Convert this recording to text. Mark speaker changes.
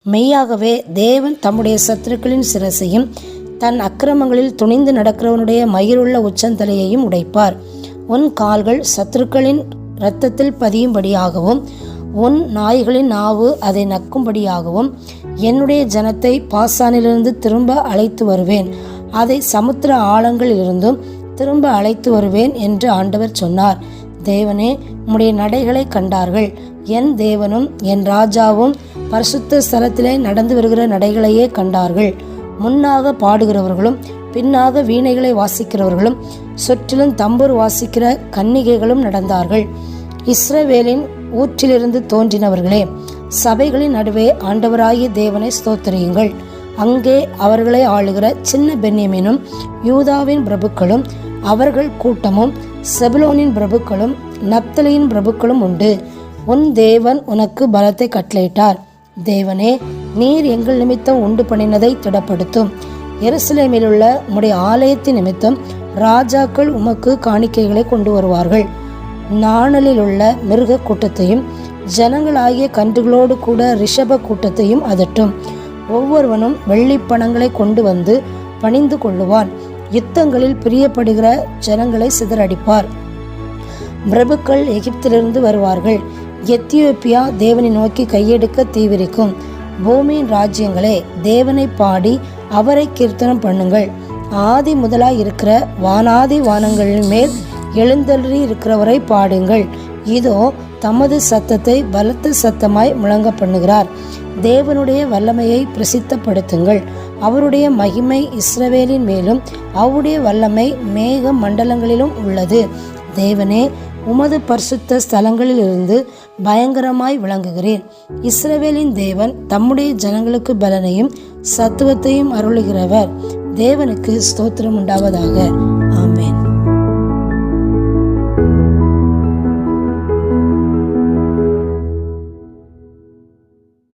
Speaker 1: மெய்யாகவே தேவன் தம்முடைய சத்துருக்களின் சிரசையும் தன் அக்கிரமங்களில் துணிந்து நடக்கிறவனுடைய மயிருள்ள உச்சந்தலையையும் உடைப்பார். உன் கால்கள் சத்துருக்களின் இரத்தத்தில் பதியும்படியாகவும் உன் நாய்களின் நாவு அதை நக்கும்படியாகவும் என்னுடைய ஜனத்தை பாசானிலிருந்து திரும்ப அழைத்து வருவேன், அதை சமுத்திர ஆழங்களிலிருந்தும் திரும்ப அழைத்து வருவேன் என்று ஆண்டவர் சொன்னார். தேவனே, உம்முடைய நடைகளை கண்டார்கள். என் தேவனும் என் ராஜாவும் பரிசுத்த ஸ்தலத்திலே நடந்து வருகிற நடைகளையே கண்டார்கள். முன்னாக பாடுகிறவர்களும் பின்னாக வீணைகளை வாசிக்கிறவர்களும் சுற்றிலும் தம்பூர் வாசிக்கிற கன்னிகைகளும் நடந்தார்கள். இஸ்ரவேலின் ஊற்றிலிருந்து தோன்றினவர்களே, சபைகளின் நடுவே ஆண்டவராகிய தேவனை ஸ்தோத்திரியுங்கள். அங்கே அவர்களை ஆளுகிற சின்ன பென்யமீனும் யூதாவின் பிரபுக்களும் அவர்கள் கூட்டமும் செபுலோனின் பிரபுக்களும் நப்தலியின் பிரபுக்களும் உண்டு. உன் தேவன் உனக்கு பலத்தை கட்டளையிட்டார். தேவனே, நீர் எங்கள் நிமித்தம் உண்டு பண்ணினதை திடப்படுத்தும். எருசலேமிலுள்ள உம்முடைய ஆலயத்தின் நிமித்தம் ராஜாக்கள் உமக்கு காணிக்கைகளை கொண்டு வருவார்கள். நாணலில் உள்ள மிருக கூட்டத்தையும் ஜனங்களாகிய கன்றுகளோடு கூட ரிஷப கூட்டத்தையும் அதட்டும். ஒவ்வொருவனும் வெள்ளிப்பணங்களை கொண்டு வந்து பணிந்து கொள்ளுவான். யுத்தங்களில் பிரியப்படுகிற ஜனங்களை சிதறடிப்பார். பிரபுக்கள் எகிப்திலிருந்து வருவார்கள். எத்தியோப்பியா தேவனை நோக்கி கையெடுக்க தீவிரிக்கும். பூமியின் ராஜ்யங்களே, தேவனை பாடி அவரை கீர்த்தனம் பண்ணுங்கள். ஆதி முதலாய் இருக்கிற வானாதி வானங்களின் மேல் எழுந்தள்ளி இருக்கிறவரை பாடுங்கள். இதோ தமது சத்தத்தை பலத்த சத்தமாய் முழங்க பண்ணுகிறார். தேவனுடைய வல்லமையை பிரசித்தப்படுத்துங்கள். அவருடைய மகிமை இஸ்ரவேலின் மேலும் அவருடைய வல்லமை மேக மண்டலங்களிலும் உள்ளது. தேவனே, உமது பரிசுத்த ஸ்தலங்களிலிருந்து பயங்கரமாய் விளங்குகிறீர். இஸ்ரவேலின் தேவன் தம்முடைய ஜனங்களுக்கு பலனையும் சத்துவத்தையும் அருளுகிறவர். தேவனுக்கு ஸ்தோத்திரம் உண்டாவதாக.